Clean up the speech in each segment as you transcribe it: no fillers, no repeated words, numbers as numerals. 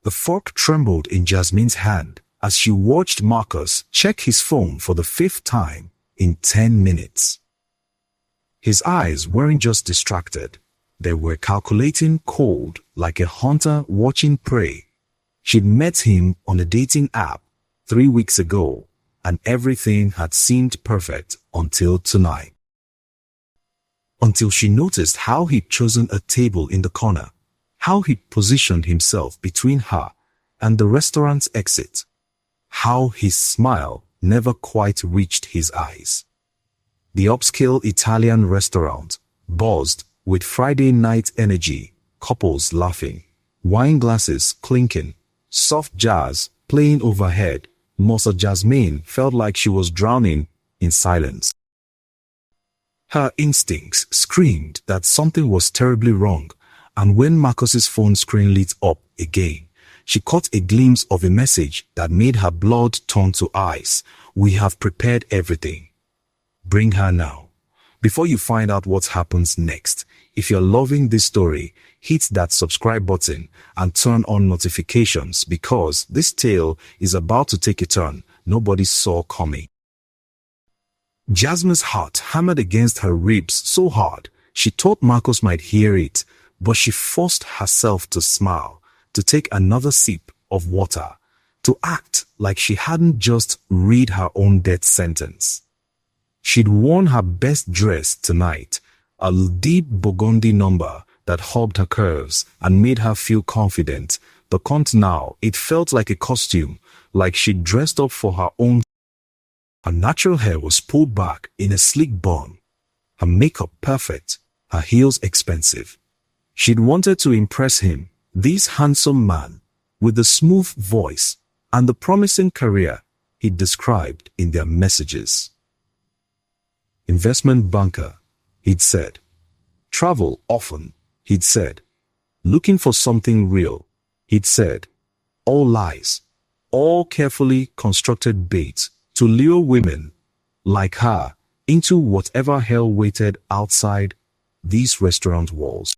The fork trembled in Jasmine's hand as she watched Marcus check his phone for the 5th time in 10 minutes. His eyes weren't just distracted. They were calculating, cold, like a hunter watching prey. She'd met him on a dating app 3 weeks ago, and everything had seemed perfect until tonight. Until she noticed how he'd chosen a table in the corner, how he'd positioned himself between her and the restaurant's exit, how his smile never quite reached his eyes. The upscale Italian restaurant buzzed with Friday night energy, couples laughing, wine glasses clinking, soft jazz playing overhead. Mosa Jasmine felt like she was drowning in silence. Her instincts screamed that something was terribly wrong, and when Marcus's phone screen lit up again, she caught a glimpse of a message that made her blood turn to ice. "We have prepared everything. Bring her now." Before you find out what happens next, if you're loving this story, hit that subscribe button and turn on notifications, because this tale is about to take a turn nobody saw coming. Jasmine's heart hammered against her ribs so hard she thought Marcus might hear it, but she forced herself to smile, to take another sip of water, to act like she hadn't just read her own death sentence. She'd worn her best dress tonight, a deep burgundy number that hugged her curves and made her feel confident, but now it felt like a costume, like she'd dressed up for her own. Her natural hair was pulled back in a sleek bun, her makeup perfect, her heels expensive. She'd wanted to impress him, this handsome man, with the smooth voice and the promising career he'd described in their messages. Investment banker, he'd said. Travel often, he'd said. Looking for something real, he'd said. All lies, all carefully constructed baits to lure women like her into whatever hell waited outside these restaurant walls.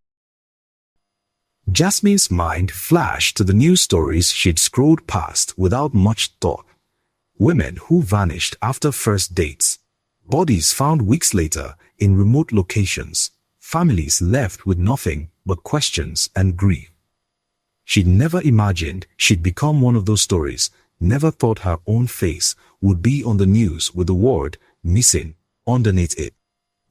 Jasmine's mind flashed to the news stories she'd scrolled past without much thought. Women who vanished after first dates, bodies found weeks later in remote locations, families left with nothing but questions and grief. She'd never imagined she'd become one of those stories, never thought her own face would be on the news with the word "missing" underneath it.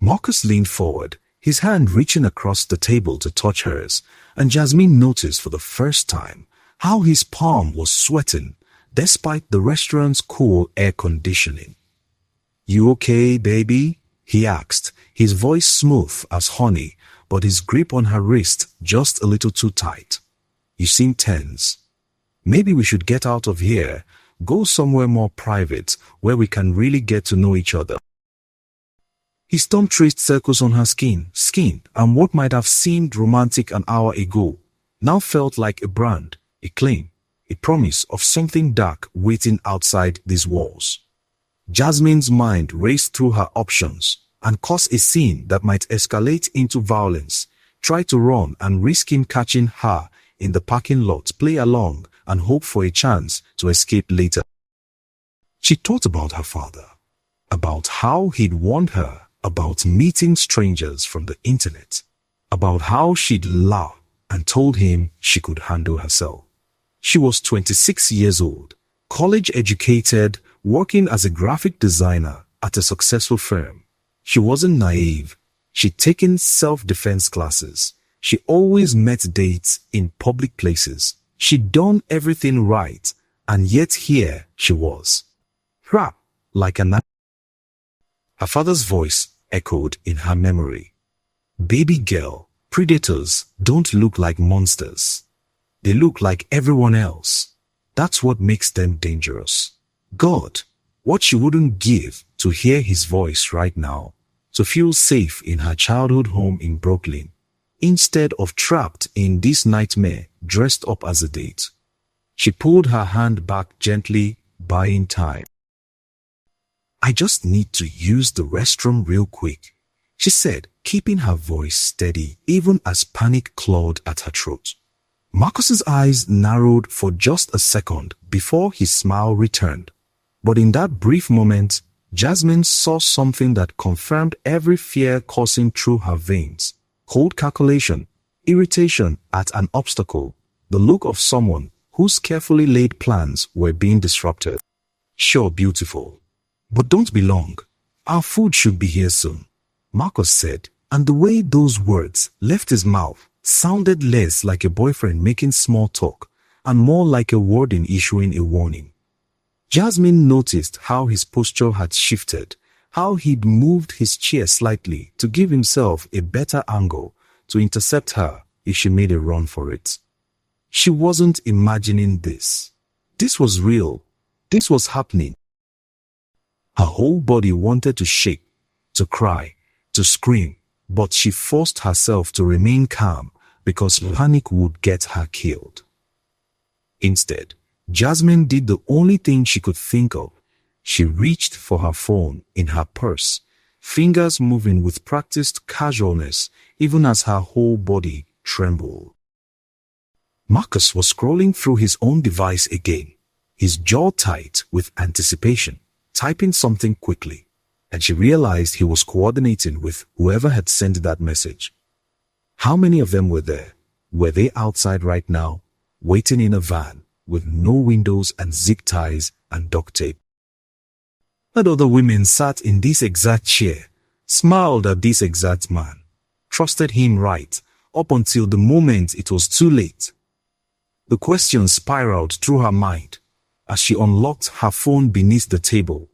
Marcus leaned forward, his hand reaching across the table to touch hers, and Jasmine noticed for the first time how his palm was sweating despite the restaurant's cool air conditioning. "You okay, baby?" he asked, his voice smooth as honey, but his grip on her wrist just a little too tight. "You seem tense. Maybe we should get out of here, go somewhere more private where we can really get to know each other." His thumb traced circles on her skin, and what might have seemed romantic an hour ago now felt like a brand, a claim, a promise of something dark waiting outside these walls. Jasmine's mind raced through her options and caused a scene that might escalate into violence, try to run and risk him catching her in the parking lot, play along and hope for a chance to escape later. She thought about her father, about how he'd warned her about meeting strangers from the internet, about how she'd laughed and told him she could handle herself. She was 26 years old, college educated, working as a graphic designer at a successful firm. She wasn't naive. She'd taken self-defense classes. She always met dates in public places. She'd done everything right, and yet here she was, trapped like a knife. Her father's voice echoed in her memory. "Baby girl, predators don't look like monsters. They look like everyone else. That's what makes them dangerous." God, what she wouldn't give to hear his voice right now, to feel safe in her childhood home in Brooklyn, instead of trapped in this nightmare dressed up as a date. She pulled her hand back gently, buying time. "I just need to use the restroom real quick," she said, keeping her voice steady even as panic clawed at her throat. Marcus's eyes narrowed for just a second before his smile returned. But in that brief moment, Jasmine saw something that confirmed every fear coursing through her veins. Cold calculation, irritation at an obstacle, the look of someone whose carefully laid plans were being disrupted. Sure, beautiful. But don't be long. Our food should be here soon, Marcus said, and the way those words left his mouth sounded less like a boyfriend making small talk and more like a warden issuing a warning. Jasmine noticed how his posture had shifted, how he'd moved his chair slightly to give himself a better angle to intercept her if she made a run for it. She wasn't imagining this. This was real. This was happening. Her whole body wanted to shake, to cry, to scream, but she forced herself to remain calm because panic would get her killed. Instead, Jasmine did the only thing she could think of. She reached for her phone in her purse, fingers moving with practiced casualness even as her whole body trembled. Marcus was scrolling through his own device again, his jaw tight with anticipation, typing something quickly, and she realized he was coordinating with whoever had sent that message. How many of them were there? Were they outside right now, waiting in a van with no windows and zip ties and duct tape? That other women sat in this exact chair, smiled at this exact man, trusted him right up until the moment it was too late. The question spiraled through her mind as she unlocked her phone beneath the table,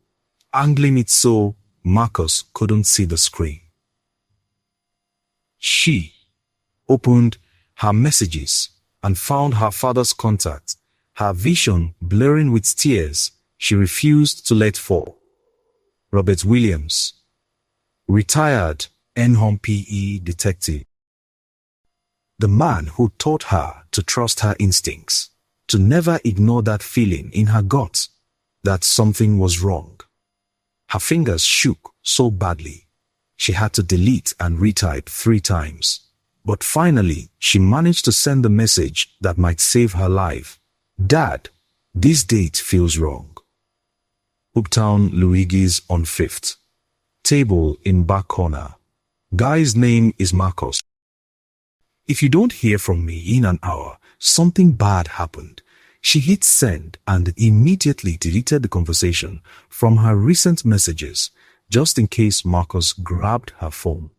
angling it so Marcus couldn't see the screen. She opened her messages and found her father's contact, her vision blurring with tears she refused to let fall. Robert Williams, retired NHOMPE detective. The man who taught her to trust her instincts, to never ignore that feeling in her gut that something was wrong. Her fingers shook so badly, she had to delete and retype 3 times. But finally, she managed to send the message that might save her life. Dad, this date feels wrong. Uptown Luigi's on 5th. Table in back corner. Guy's name is Marcus. If you don't hear from me in an hour, something bad happened. She hit send and immediately deleted the conversation from her recent messages, just in case Marcus grabbed her phone.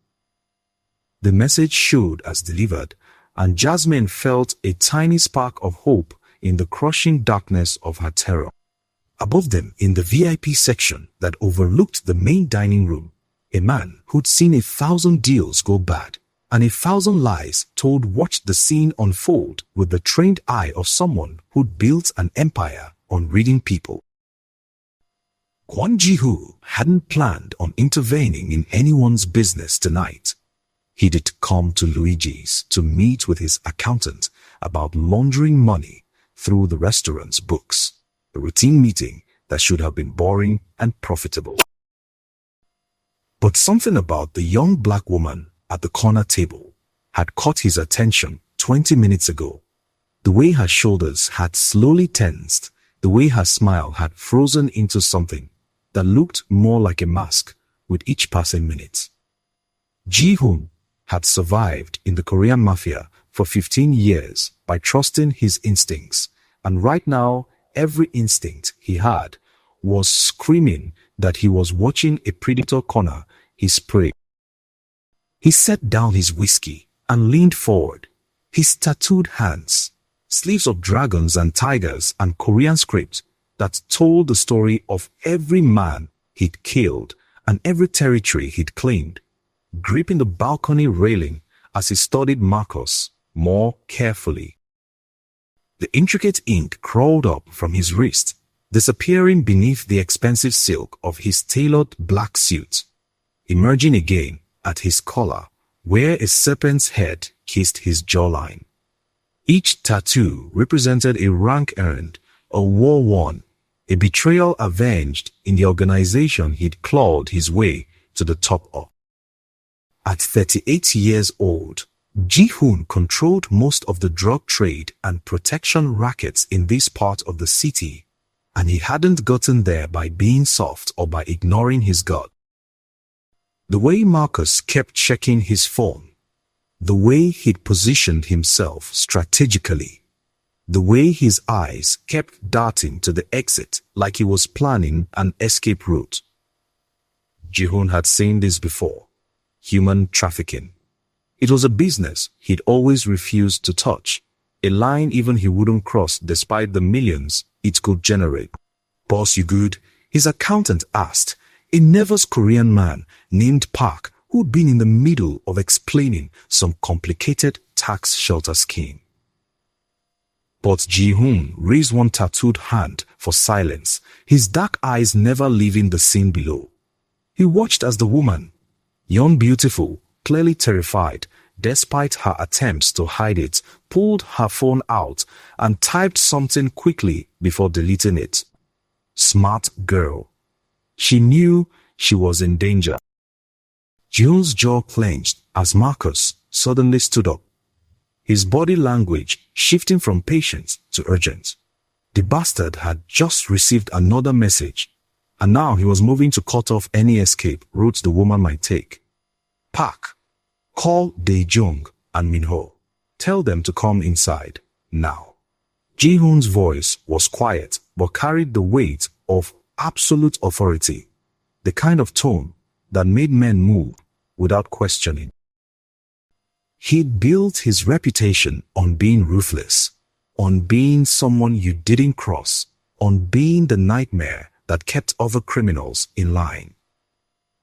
The message showed as delivered, and Jasmine felt a tiny spark of hope in the crushing darkness of her terror. Above them, in the VIP section that overlooked the main dining room, a man who'd seen 1,000 deals go bad and 1,000 lies told watched the scene unfold with the trained eye of someone who'd built an empire on reading people. Kwon Ji-hoo hadn't planned on intervening in anyone's business tonight. He'd come to Luigi's to meet with his accountant about laundering money through the restaurant's books, a routine meeting that should have been boring and profitable. But something about the young black woman at the corner table had caught his attention 20 minutes ago. The way her shoulders had slowly tensed, the way her smile had frozen into something that looked more like a mask with each passing minute. Ji-hoon had survived in the Korean Mafia for 15 years by trusting his instincts, and right now every instinct he had was screaming that he was watching a predator corner his prey. He set down his whiskey and leaned forward, his tattooed hands, sleeves of dragons and tigers and Korean script that told the story of every man he'd killed and every territory he'd claimed, gripping the balcony railing as he studied Marcus more carefully. The intricate ink crawled up from his wrist, disappearing beneath the expensive silk of his tailored black suit, emerging again at his collar, where a serpent's head kissed his jawline. Each tattoo represented a rank earned, a war won, a betrayal avenged in the organization he'd clawed his way to the top of. At 38 years old, Ji-hoon controlled most of the drug trade and protection rackets in this part of the city, and he hadn't gotten there by being soft or by ignoring his gut. The way Marcus kept checking his phone, the way he'd positioned himself strategically, the way his eyes kept darting to the exit like he was planning an escape route. Ji-hoon had seen this before. Human trafficking. It was a business he'd always refused to touch, a line even he wouldn't cross despite the millions it could generate. "Boss, you good?" his accountant asked, a nervous Korean man named Park who'd been in the middle of explaining some complicated tax shelter scheme. But Ji-hoon raised one tattooed hand for silence, his dark eyes never leaving the scene below. He watched as the woman, young, beautiful, clearly terrified, despite her attempts to hide it, pulled her phone out and typed something quickly before deleting it. Smart girl. She knew she was in danger. Ji-hoon's jaw clenched as Marcus suddenly stood up, his body language shifting from patient to urgent. The bastard had just received another message, and now he was moving to cut off any escape route the woman might take. "Park, call Dae-jung and Min-ho. Tell them to come inside, now." Ji-hoon's voice was quiet but carried the weight of absolute authority, the kind of tone that made men move without questioning. He'd built his reputation on being ruthless, on being someone you didn't cross, on being the nightmare that kept other criminals in line.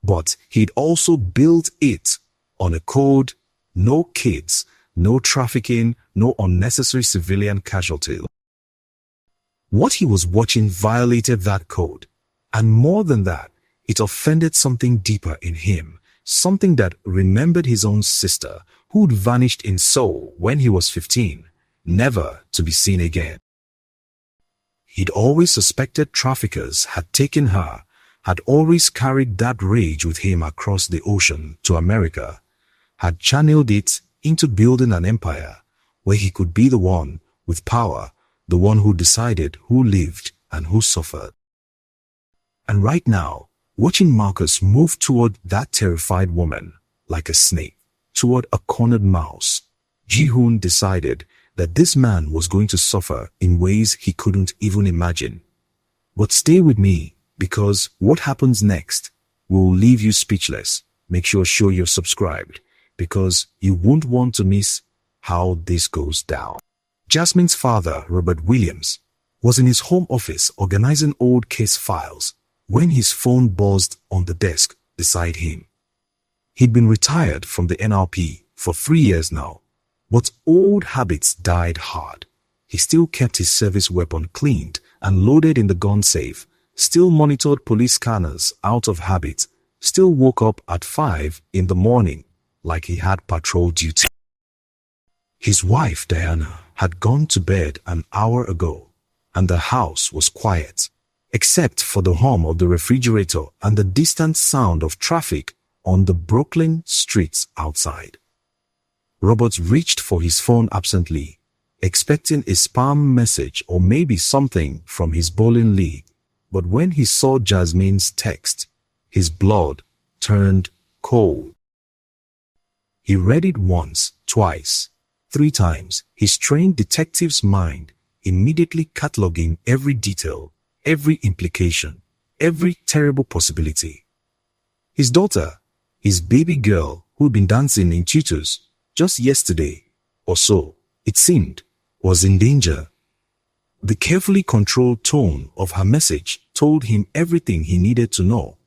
But he'd also built it on a code: no kids, no trafficking, no unnecessary civilian casualties. What he was watching violated that code, and more than that, it offended something deeper in him, something that remembered his own sister, who'd vanished in Seoul when he was 15, never to be seen again. He'd always suspected traffickers had taken her, had always carried that rage with him across the ocean to America, had channeled it into building an empire where he could be the one with power, the one who decided who lived and who suffered. And right now, watching Marcus move toward that terrified woman like a snake, toward a cornered mouse, Ji-hoon decided that this man was going to suffer in ways he couldn't even imagine. But stay with me, because what happens next will leave you speechless. Make sure you're subscribed, because you won't want to miss how this goes down. Jasmine's father, Robert Williams, was in his home office organizing old case files when his phone buzzed on the desk beside him. He'd been retired from the NRP for 3 years now, but old habits died hard. He still kept his service weapon cleaned and loaded in the gun safe, still monitored police scanners out of habit, still woke up at 5 in the morning like he had patrol duty. His wife, Diana, had gone to bed an hour ago, and the house was quiet, except for the hum of the refrigerator and the distant sound of traffic on the Brooklyn streets outside. Robert reached for his phone absently, expecting a spam message or maybe something from his bowling league, but when he saw Jasmine's text, his blood turned cold. He read it once, twice, 3 times, his trained detective's mind immediately cataloging every detail, every implication, every terrible possibility. His daughter, his baby girl who'd been dancing in tutus just yesterday or so, it seemed, was in danger. The carefully controlled tone of her message told him everything he needed to know.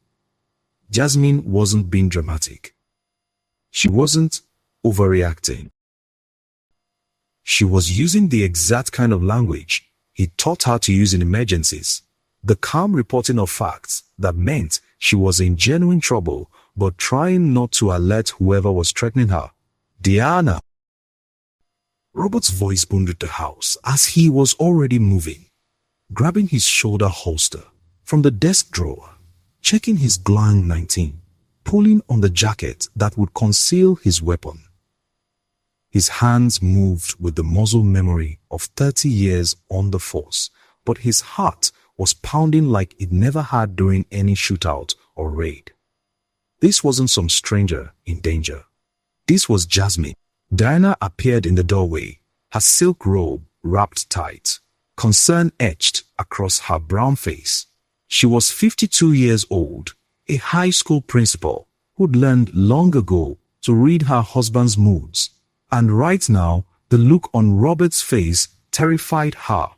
Jasmine wasn't being dramatic. She wasn't overreacting. She was using the exact kind of language he taught her to use in emergencies, the calm reporting of facts that meant she was in genuine trouble but trying not to alert whoever was threatening her. "Diana!" Robert's voice bounded the house as he was already moving, grabbing his shoulder holster from the desk drawer, checking his Glang 19, pulling on the jacket that would conceal his weapon. His hands moved with the muscle memory of 30 years on the force, but his heart was pounding like it never had during any shootout or raid. This wasn't some stranger in danger. This was Jasmine. Diana appeared in the doorway, her silk robe wrapped tight, concern etched across her brown face. She was 52 years old, a high school principal who'd learned long ago to read her husband's moods. And right now, the look on Robert's face terrified her.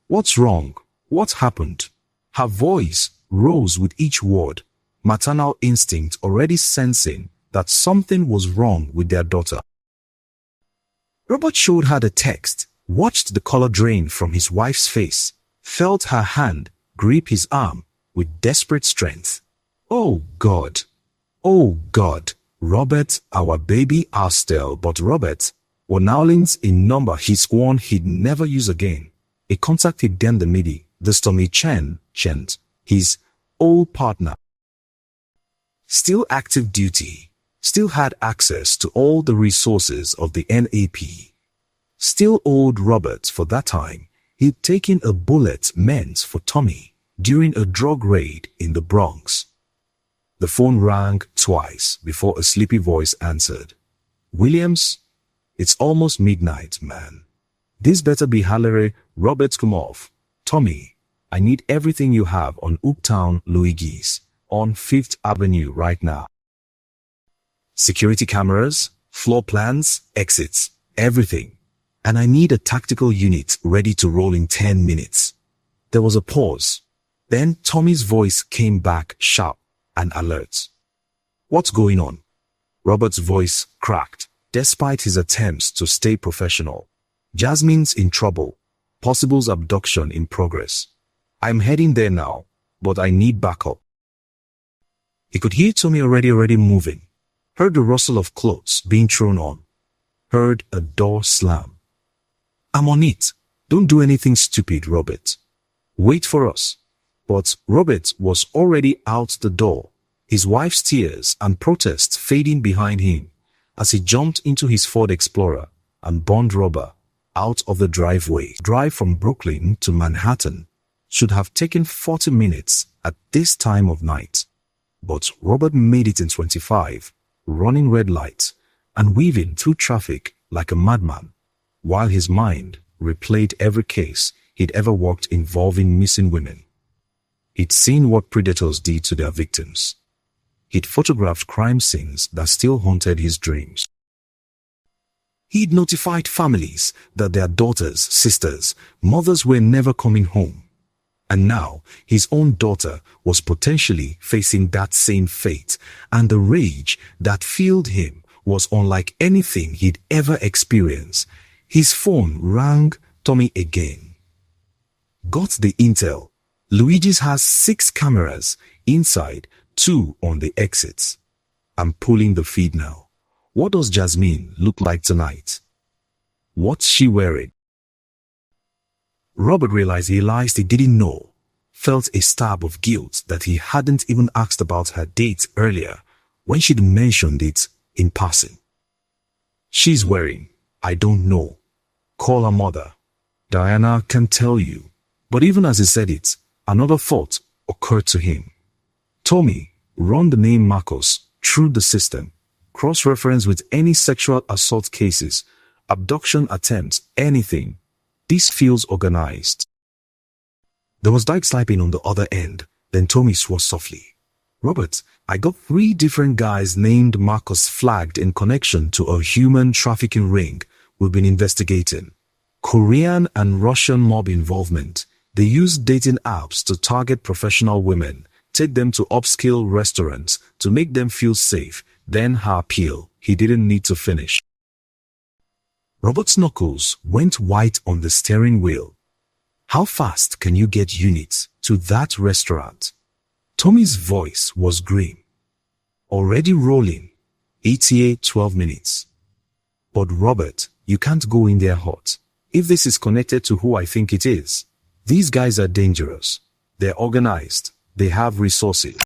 What's wrong? What happened? Her voice rose with each word, maternal instinct already sensing that something was wrong with their daughter. Robert showed her the text, watched the color drain from his wife's face, felt her hand grip his arm with desperate strength. Oh God! Oh God! Robert, our baby Astel, but Robert, Wonowlins in number he sworn he'd never use again. A contact he'd done the midi, the stormy Chent, his old partner. Still active duty, still had access to all the resources of the NAP. Still owed Robert for that time he'd taken a bullet meant for Tommy during a drug raid in the Bronx. The phone rang twice before a sleepy voice answered. Williams, it's almost midnight, man. This better be Hallery Robert Kumov. Tommy, I need everything you have on Uptown Luigi's on 5th Avenue right now. Security cameras, floor plans, exits, everything. And I need a tactical unit ready to roll in 10 minutes. There was a pause. Then Tommy's voice came back sharp and alert. What's going on? Robert's voice cracked, despite his attempts to stay professional. Jasmine's in trouble. Possible abduction in progress. I'm heading there now, but I need backup. He could hear Tommy already moving. Heard the rustle of clothes being thrown on. Heard a door slam. I'm on it. Don't do anything stupid, Robert. Wait for us. But Robert was already out the door, his wife's tears and protests fading behind him as he jumped into his Ford Explorer and bond rubber out of the driveway. Drive from Brooklyn to Manhattan should have taken 40 minutes at this time of night. But Robert made it in 25, running red lights and weaving through traffic like a madman, while his mind replayed every case he'd ever worked involving missing women. He'd seen what predators did to their victims. He'd photographed crime scenes that still haunted his dreams. He'd notified families that their daughters, sisters, mothers were never coming home. And now his own daughter was potentially facing that same fate, and the rage that filled him was unlike anything he'd ever experienced. His phone rang Tommy again. Got the intel. Luigi's has 6 cameras inside, 2 on the exits. I'm pulling the feed now. What does Jasmine look like tonight? What's she wearing? Robert realized he didn't know, felt a stab of guilt that he hadn't even asked about her date earlier when she'd mentioned it in passing. She's wearing, I don't know. Call her mother. Diana can tell you. But even as he said it, another thought occurred to him. Tommy, run the name Marcos through the system. Cross-reference with any sexual assault cases, abduction attempts, anything. This feels organized. There was Dyke Sliping on the other end. Then Tommy swore softly. Robert, I got 3 different guys named Marcos flagged in connection to a human trafficking ring we've been investigating. Korean and Russian mob involvement. They use dating apps to target professional women, take them to upscale restaurants to make them feel safe, then her appeal. He didn't need to finish. Robert's knuckles went white on the steering wheel. How fast can you get units to that restaurant? Tommy's voice was grim. Already rolling. ETA 12 minutes. But Robert, you can't go in there hot. If this is connected to who I think it is, these guys are dangerous. They're organized. They have resources.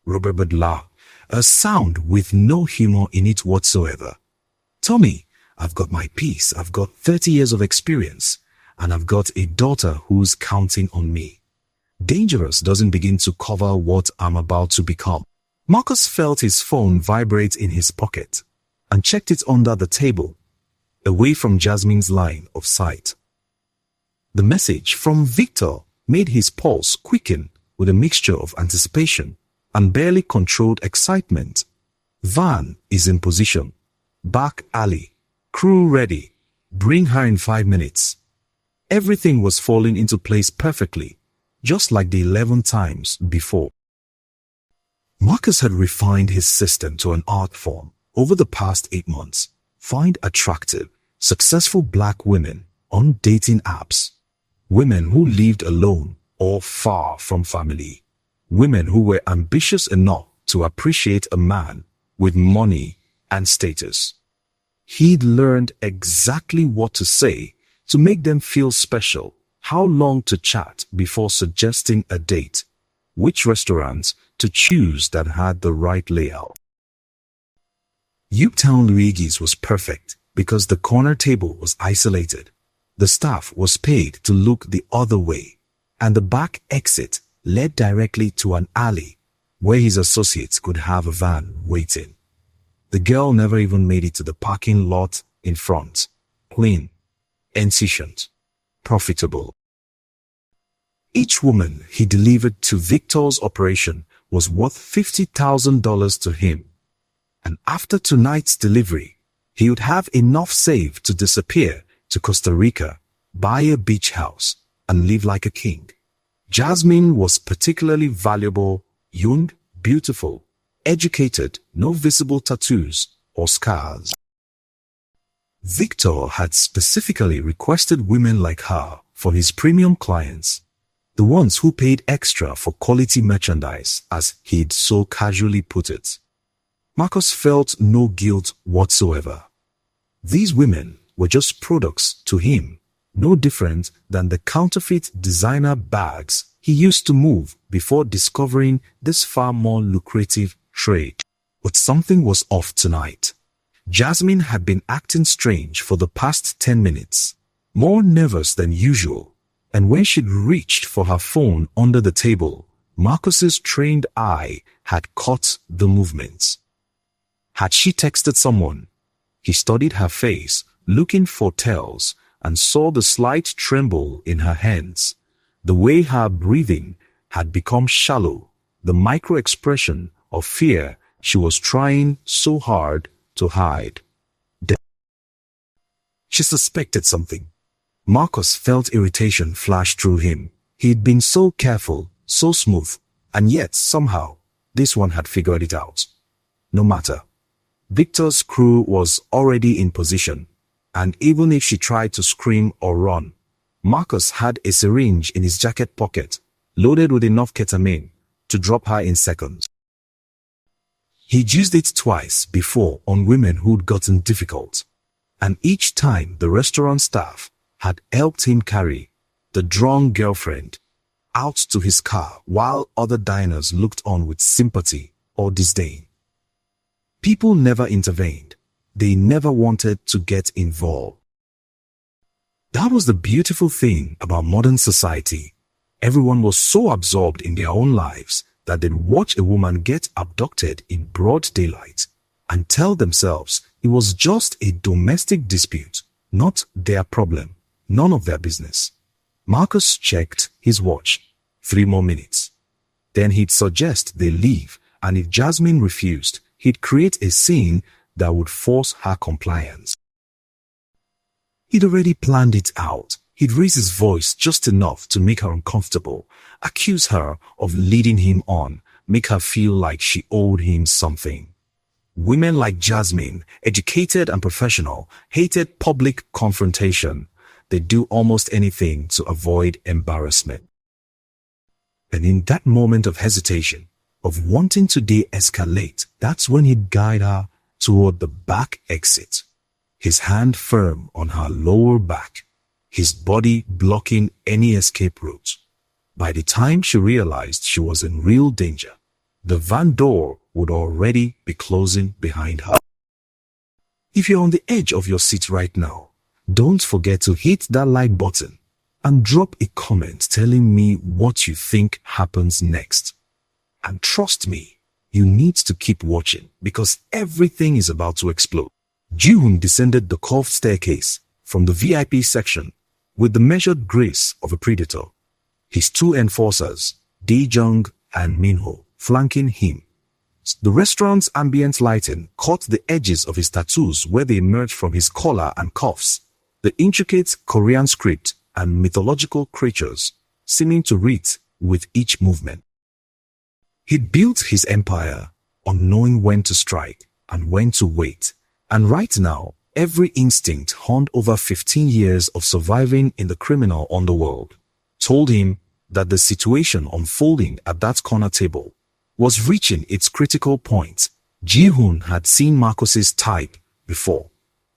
Robert laughed, a sound with no humor in it whatsoever. Tommy, I've got my peace, I've got 30 years of experience, and I've got a daughter who's counting on me. Dangerous doesn't begin to cover what I'm about to become. Marcus felt his phone vibrate in his pocket and checked it under the table, away from Jasmine's line of sight. The message from Victor made his pulse quicken with a mixture of anticipation and barely controlled excitement. Van is in position. Back alley. Crew ready. Bring her in 5 minutes. Everything was falling into place perfectly, just like the 11 times before. Marcus had refined his system to an art form over the past 8 months. Find attractive, successful black women on dating apps. Women who lived alone or far from family. Women who were ambitious enough to appreciate a man with money and status. He'd learned exactly what to say to make them feel special, how long to chat before suggesting a date, which restaurants to choose that had the right layout. Uptown Luigi's was perfect because the corner table was isolated. The staff was paid to look the other way, and the back exit led directly to an alley where his associates could have a van waiting. The girl never even made it to the parking lot in front. Clean, efficient, profitable. Each woman he delivered to Victor's operation was worth $50,000 to him. And after tonight's delivery, he would have enough saved to disappear to Costa Rica, buy a beach house, and live like a king. Jasmine was particularly valuable, young, beautiful, educated, no visible tattoos or scars. Victor had specifically requested women like her for his premium clients, the ones who paid extra for quality merchandise, as he'd so casually put it. Marcus felt no guilt whatsoever. These women were just products to him, no different than the counterfeit designer bags he used to move before discovering this far more lucrative trade. But something was off tonight. Jasmine had been acting strange for the past 10 minutes, more nervous than usual, and when she'd reached for her phone under the table, Marcus's trained eye had caught the movements. Had she texted someone? He studied her face, looking for tells, and saw the slight tremble in her hands, the way her breathing had become shallow, the micro-expression of fear she was trying so hard to hide. She suspected something. Marcus felt irritation flash through him. He'd been so careful, so smooth, and yet somehow this one had figured it out. No matter. Victor's crew was already in position, and even if she tried to scream or run, Marcus had a syringe in his jacket pocket, loaded with enough ketamine to drop her in seconds. He'd used it twice before on women who'd gotten difficult, and each time the restaurant staff had helped him carry the drunk girlfriend out to his car while other diners looked on with sympathy or disdain. People never intervened. They never wanted to get involved. That was the beautiful thing about modern society. Everyone was so absorbed in their own lives that they'd watch a woman get abducted in broad daylight and tell themselves it was just a domestic dispute, not their problem, none of their business. Marcus checked his watch. 3 more minutes. Then he'd suggest they leave, and if Jasmine refused, he'd create a scene that would force her compliance. He'd already planned it out. He'd raise his voice just enough to make her uncomfortable, accuse her of leading him on, make her feel like she owed him something. Women like Jasmine, educated and professional, hated public confrontation. They'd do almost anything to avoid embarrassment. And in that moment of hesitation, of wanting to de-escalate, that's when he'd guide her toward the back exit, his hand firm on her lower back, his body blocking any escape route. By the time she realized she was in real danger, the van door would already be closing behind her. If you're on the edge of your seat right now, don't forget to hit that like button and drop a comment telling me what you think happens next. And trust me, you need to keep watching because everything is about to explode. Ji-hoon descended the curved staircase from the VIP section with the measured grace of a predator. His two enforcers, Dae-jung and Min-ho, flanking him. The restaurant's ambient lighting caught the edges of his tattoos where they emerged from his collar and cuffs, the intricate Korean script and mythological creatures seeming to wreath with each movement. He'd built his empire on knowing when to strike and when to wait, and right now, every instinct honed over 15 years of surviving in the criminal underworld told him that the situation unfolding at that corner table was reaching its critical point. Ji-hoon had seen Marcus's type before.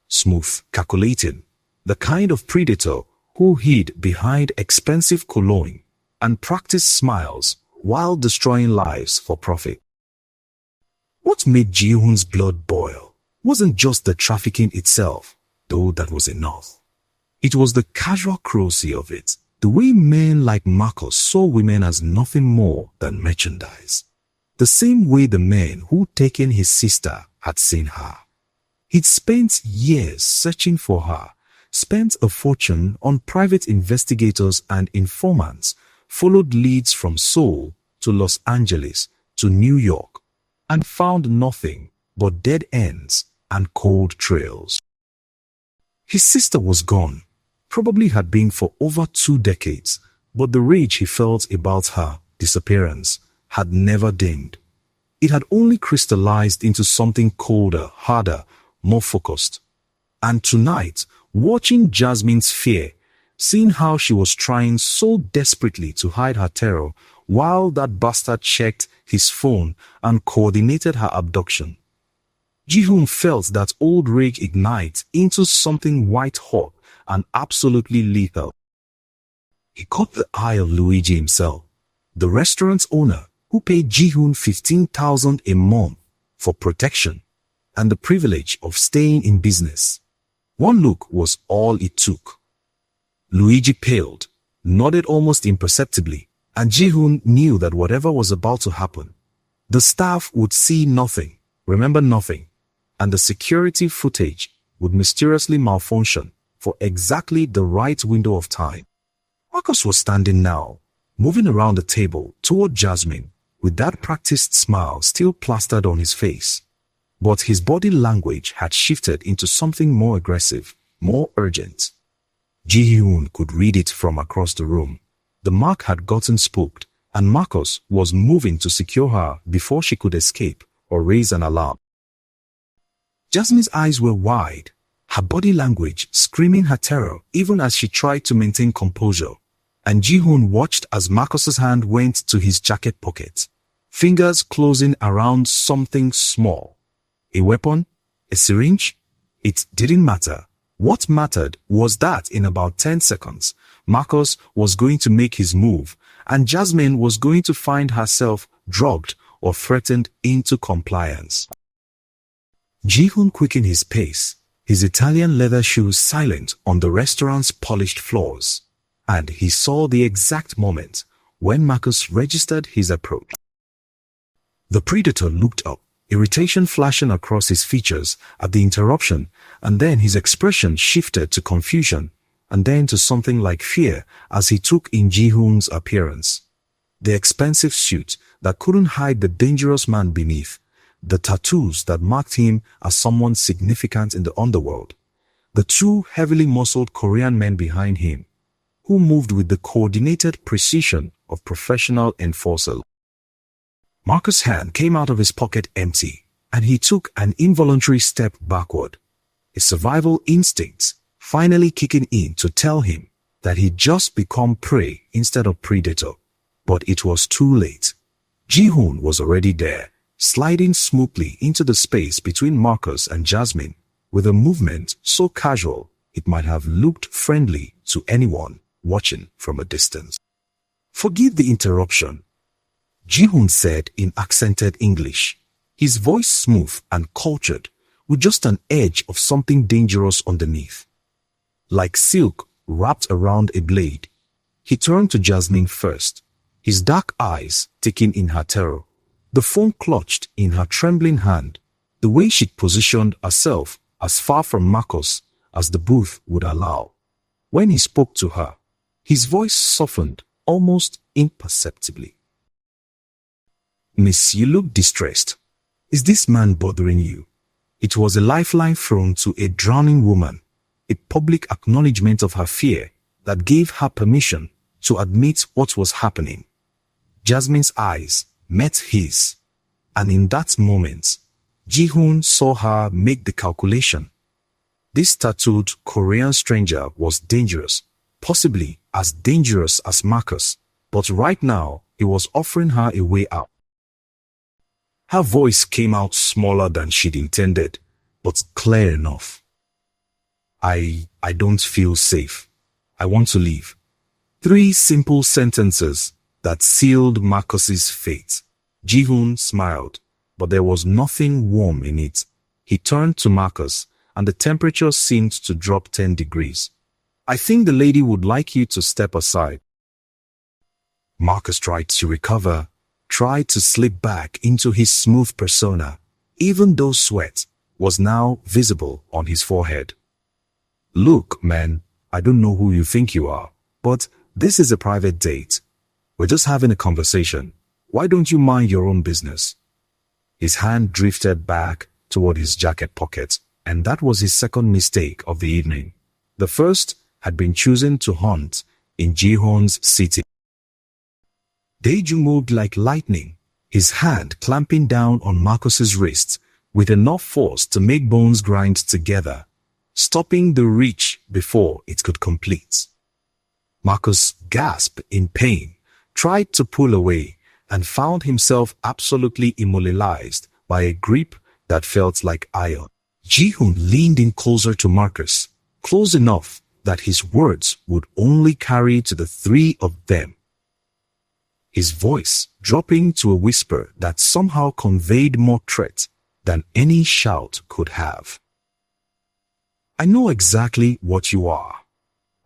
Smooth, calculating, the kind of predator who hid behind expensive cologne and practiced smiles while destroying lives for profit. What made Ji-hoon's blood boil wasn't just the trafficking itself, though that was enough. It was the casual cruelty of it, the way men like Marcus saw women as nothing more than merchandise. The same way the men who'd taken his sister had seen her. He'd spent years searching for her, spent a fortune on private investigators and informants, followed leads from Seoul to Los Angeles to New York, and found nothing but dead ends and cold trails. His sister was gone, probably had been for over 2 decades, but the rage he felt about her disappearance had never dimmed. It had only crystallized into something colder, harder, more focused. And tonight, watching Jasmine's fear, seeing how she was trying so desperately to hide her terror while that bastard checked his phone and coordinated her abduction, Ji-hoon felt that old rage ignite into something white-hot and absolutely lethal. He caught the eye of Luigi himself, the restaurant's owner, who paid Ji-hoon 15,000 a month for protection and the privilege of staying in business. One look was all it took. Luigi paled, nodded almost imperceptibly, and Ji-hoon knew that whatever was about to happen, the staff would see nothing, remember nothing, and the security footage would mysteriously malfunction for exactly the right window of time. Marcus was standing now, moving around the table toward Jasmine, with that practiced smile still plastered on his face. But his body language had shifted into something more aggressive, more urgent. Ji-hoon could read it from across the room. The mark had gotten spooked, and Marcus was moving to secure her before she could escape or raise an alarm. Jasmine's eyes were wide, her body language screaming her terror even as she tried to maintain composure, and Ji-hoon watched as Marcus's hand went to his jacket pocket, fingers closing around something small. A weapon? A syringe? It didn't matter. What mattered was that in about 10 seconds, Marcus was going to make his move, and Jasmine was going to find herself drugged or threatened into compliance. Ji-hoon quickened his pace, his Italian leather shoes silent on the restaurant's polished floors, and he saw the exact moment when Marcus registered his approach. The predator looked up, irritation flashing across his features at the interruption, and then his expression shifted to confusion, and then to something like fear as he took in Ji-hoon's appearance. The expensive suit that couldn't hide the dangerous man beneath, the tattoos that marked him as someone significant in the underworld, the 2 heavily muscled Korean men behind him, who moved with the coordinated precision of professional enforcers. Marcus' hand came out of his pocket empty, and he took an involuntary step backward, his survival instincts finally kicking in to tell him that he'd just become prey instead of predator. But it was too late. Ji-hoon was already there, sliding smoothly into the space between Marcus and Jasmine, with a movement so casual it might have looked friendly to anyone watching from a distance. "Forgive the interruption," Ji-hoon said in accented English, his voice smooth and cultured, with just an edge of something dangerous underneath. Like silk wrapped around a blade. He turned to Jasmine first, his dark eyes taking in her terror, the phone clutched in her trembling hand, the way she'd positioned herself as far from Marcus as the booth would allow. When he spoke to her, his voice softened almost imperceptibly. "Miss, you look distressed. Is this man bothering you?" It was a lifeline thrown to a drowning woman, a public acknowledgement of her fear that gave her permission to admit what was happening. Jasmine's eyes met his, and in that moment, Ji-hoon saw her make the calculation. This tattooed Korean stranger was dangerous, possibly as dangerous as Marcus, but right now he was offering her a way out. Her voice came out smaller than she'd intended, but clear enough. I don't feel safe. I want to leave." 3 simple sentences that sealed Marcus's fate. Ji-hoon smiled, but there was nothing warm in it. He turned to Marcus, and the temperature seemed to drop 10 degrees. "I think the lady would like you to step aside." Marcus tried to recover, tried to slip back into his smooth persona, even though sweat was now visible on his forehead. "Look, man, I don't know who you think you are, but this is a private date. We're just having a conversation. Why don't you mind your own business?" His hand drifted back toward his jacket pocket, and that was his second mistake of the evening. The first had been choosing to hunt in Ji-hoon's city. Dae-jung moved like lightning, his hand clamping down on Marcus's wrist with enough force to make bones grind together, stopping the reach before it could complete. Marcus gasped in pain, tried to pull away, and found himself absolutely immobilized by a grip that felt like iron. Ji-hoon leaned in closer to Marcus, close enough that his words would only carry to the 3 of them. His voice dropping to a whisper that somehow conveyed more threat than any shout could have. "I know exactly what you are.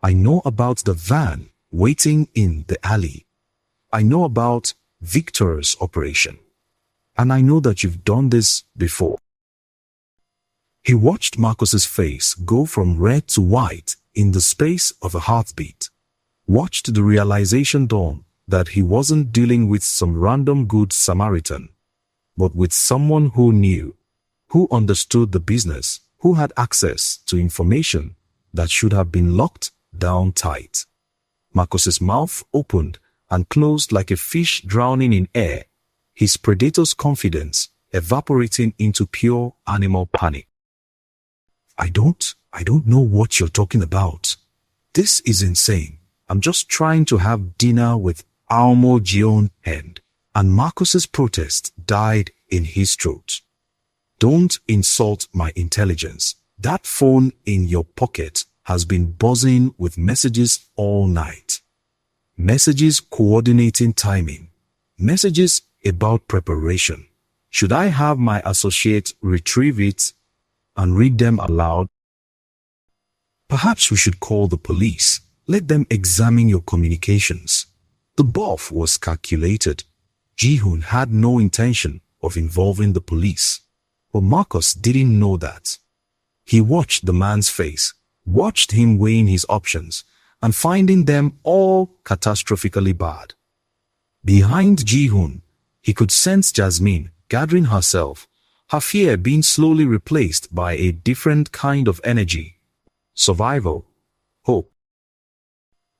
I know about the van waiting in the alley. I know about Victor's operation. And I know that you've done this before." He watched Marcus's face go from red to white in the space of a heartbeat, watched the realization dawn that he wasn't dealing with some random good Samaritan, but with someone who knew, who understood the business, who had access to information that should have been locked down tight. Marcus's mouth opened and closed like a fish drowning in air, his predator's confidence evaporating into pure animal panic. I don't know what you're talking about. This is insane. I'm just trying to have dinner with Aomo Jeon Hand." And Marcus's protest died in his throat. "Don't insult my intelligence. That phone in your pocket has been buzzing with messages all night. Messages coordinating timing. Messages about preparation. Should I have my associate retrieve it and read them aloud? Perhaps we should call the police. Let them examine your communications." The bluff was calculated. Ji-hoon had no intention of involving the police, but Marcus didn't know that. He watched the man's face, watched him weighing his options, and finding them all catastrophically bad. Behind Ji-hoon, he could sense Jasmine gathering herself, her fear being slowly replaced by a different kind of energy. Survival, hope.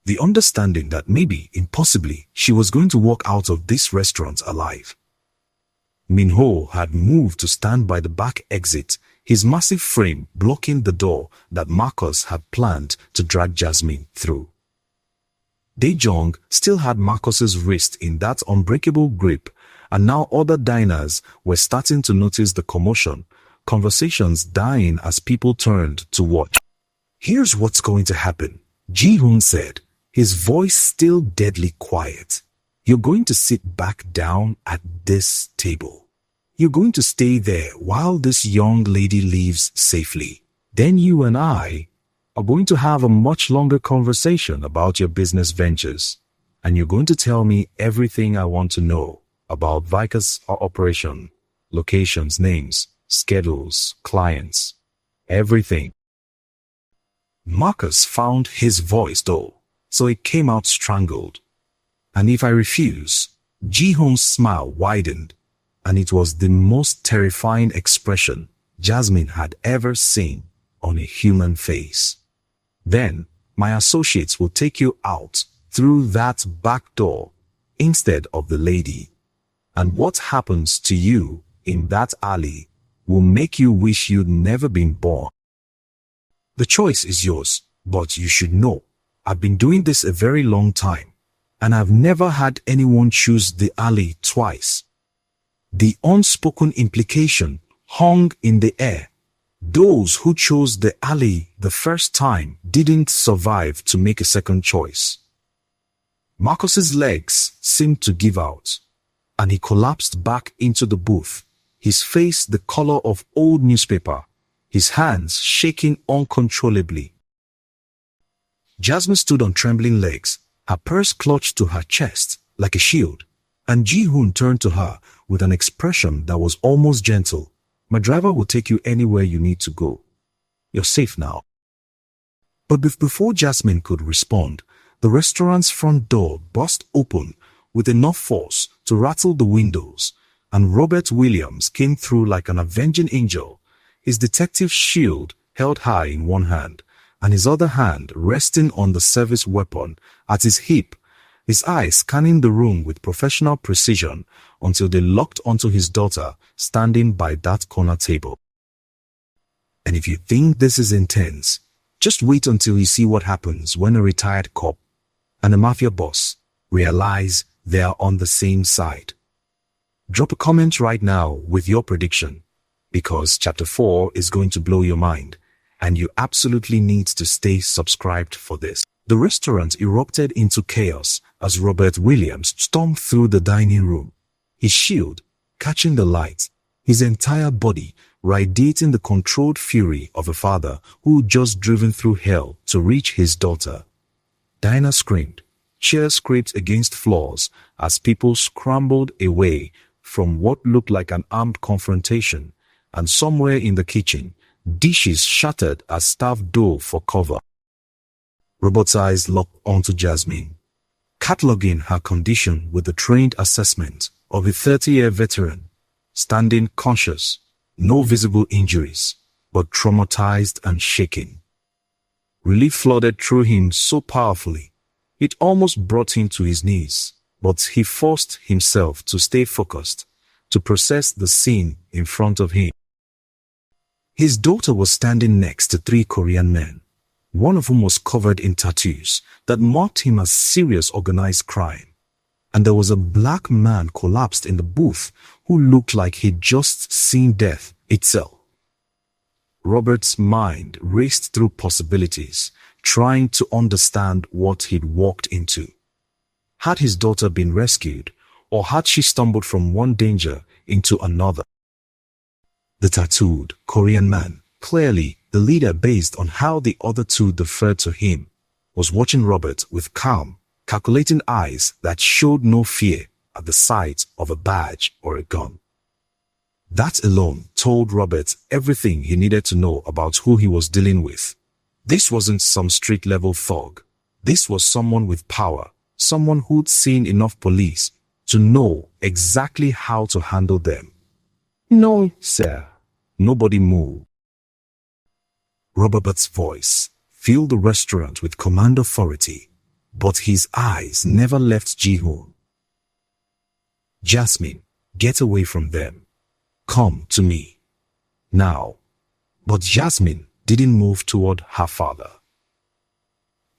The understanding that maybe, impossibly, she was going to walk out of this restaurant alive. Min-ho had moved to stand by the back exit, his massive frame blocking the door that Marcus had planned to drag Jasmine through. Dae-jung still had Marcus's wrist in that unbreakable grip, and now other diners were starting to notice the commotion, conversations dying as people turned to watch. "Here's what's going to happen," Ji-hoon said, his voice still deadly quiet. "You're going to sit back down at this table. You're going to stay there while this young lady leaves safely. Then you and I are going to have a much longer conversation about your business ventures. And you're going to tell me everything I want to know about Vickers' operation, locations, names, schedules, clients, everything. Marcus found his voice dull, so it came out strangled. And if I refuse, Ji-hoon's smile widened, and it was the most terrifying expression Jasmine had ever seen on a human face. Then, my associates will take you out through that back door instead of the lady. And what happens to you in that alley will make you wish you'd never been born. The choice is yours, but you should know, I've been doing this a very long time, and I've never had anyone choose the alley twice. The unspoken implication hung in the air. Those who chose the alley the first time didn't survive to make a second choice. Marcus's legs seemed to give out, and he collapsed back into the booth, his face the color of old newspaper, his hands shaking uncontrollably. Jasmine stood on trembling legs, her purse clutched to her chest like a shield, and Ji-hoon turned to her with an expression that was almost gentle. My driver will take you anywhere you need to go. You're safe now. But before Jasmine could respond, the restaurant's front door burst open with enough force to rattle the windows, and Robert Williams came through like an avenging angel, his detective shield held high in one hand, and his other hand resting on the service weapon at his hip, his eyes scanning the room with professional precision until they locked onto his daughter standing by that corner table. And if you think this is intense, just wait until you see what happens when a retired cop and a mafia boss realize they are on the same side. Drop a comment right now with your prediction, because chapter 4 is going to blow your mind, and you absolutely need to stay subscribed for this. The restaurant erupted into chaos as Robert Williams stormed through the dining room, his shield catching the light, his entire body radiating the controlled fury of a father who just driven through hell to reach his daughter. Diana screamed, chairs scraped against floors as people scrambled away from what looked like an armed confrontation, and somewhere in the kitchen, dishes shattered as staff dove for cover. Robert's eyes locked onto Jasmine, cataloging her condition with the trained assessment of a 30-year veteran, standing conscious, no visible injuries, but traumatized and shaking. Relief flooded through him so powerfully, it almost brought him to his knees, but he forced himself to stay focused, to process the scene in front of him. His daughter was standing next to 3 Korean men, one of whom was covered in tattoos that marked him as serious organized crime. And there was a black man collapsed in the booth who looked like he'd just seen death itself. Robert's mind raced through possibilities, trying to understand what he'd walked into. Had his daughter been rescued, or had she stumbled from one danger into another? The tattooed Korean man, clearly the leader based on how the other two deferred to him, was watching Robert with calm, calculating eyes that showed no fear at the sight of a badge or a gun. That alone told Robert everything he needed to know about who he was dealing with. This wasn't some street-level thug. This was someone with power, someone who'd seen enough police to know exactly how to handle them. No, sir. Nobody moved. Robert's voice filled the restaurant with command authority, but his eyes never left Ji-hoon. Jasmine, get away from them. Come to me. Now. But Jasmine didn't move toward her father.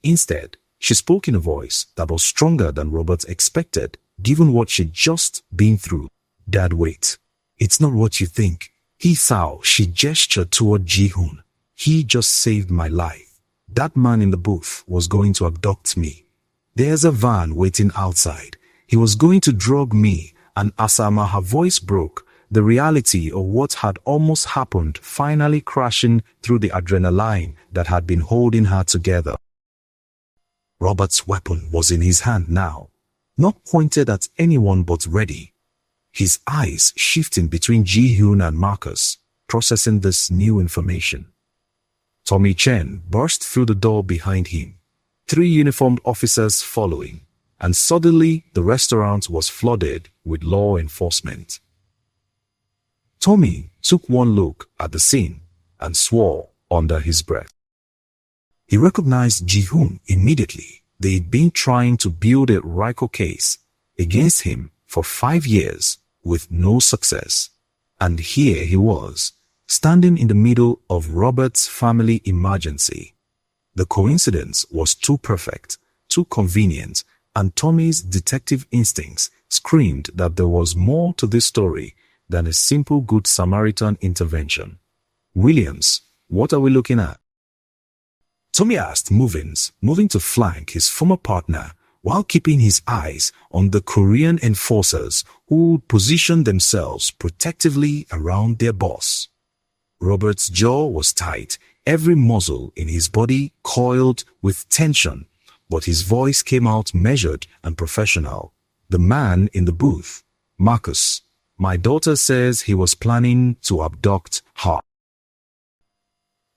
Instead, she spoke in a voice that was stronger than Robert expected, given what she'd just been through. Dad, wait. It's not what you think. He saw, she gestured toward Ji-hoon. He just saved my life. That man in the booth was going to abduct me. There's a van waiting outside. He was going to drug me, and Asama, her voice broke, the reality of what had almost happened finally crashing through the adrenaline that had been holding her together. Robert's weapon was in his hand now, not pointed at anyone but ready, his eyes shifting between Ji-hoon and Marcus, processing this new information. Tommy Chen burst through the door behind him, 3 uniformed officers following, and suddenly the restaurant was flooded with law enforcement. Tommy took one look at the scene and swore under his breath. He recognized Ji-hoon immediately. They'd been trying to build a RICO case against him for 5 years with no success. And here he was, standing in the middle of Robert's family emergency. The coincidence was too perfect, too convenient, and Tommy's detective instincts screamed that there was more to this story than a simple Good Samaritan intervention. "Williams, what are we looking at?" Tommy asked, moving to flank his former partner while keeping his eyes on the Korean enforcers who positioned themselves protectively around their boss. Robert's jaw was tight, every muscle in his body coiled with tension, but his voice came out measured and professional. "The man in the booth, Marcus. My daughter says he was planning to abduct her.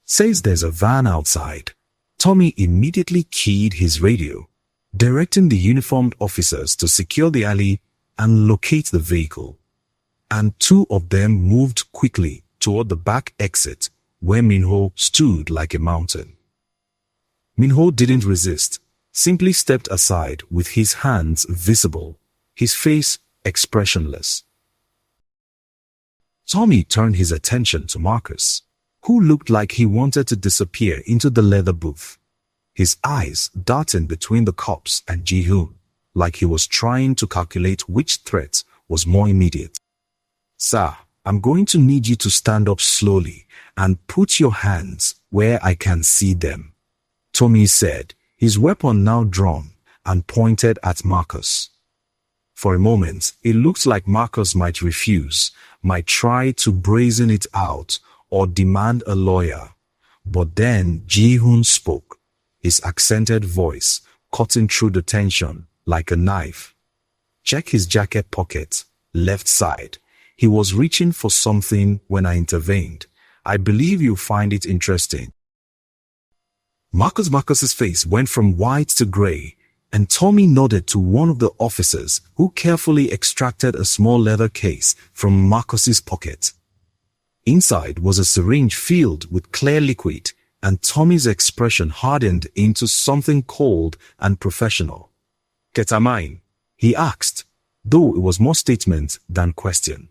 Says there's a van outside." Tommy immediately keyed his radio, directing the uniformed officers to secure the alley and locate the vehicle. And 2 of them moved quickly toward the back exit where Minho stood like a mountain. Minho didn't resist, simply stepped aside with his hands visible, his face expressionless. Tommy turned his attention to Marcus, who looked like he wanted to disappear into the leather booth, his eyes darting between the cops and Ji-hoon, like he was trying to calculate which threat was more immediate. "Sir, I'm going to need you to stand up slowly and put your hands where I can see them," Tommy said, his weapon now drawn and pointed at Marcus. For a moment, it looked like Marcus might refuse, might try to brazen it out or demand a lawyer. But then Ji-hoon spoke, his accented voice cutting through the tension like a knife. "Check his jacket pocket, left side. He was reaching for something when I intervened. I believe you'll find it interesting." Marcus's face went from white to gray, and Tommy nodded to one of the officers who carefully extracted a small leather case from Marcus's pocket. Inside was a syringe filled with clear liquid, and Tommy's expression hardened into something cold and professional. "Ketamine?" he asked, though it was more statement than question.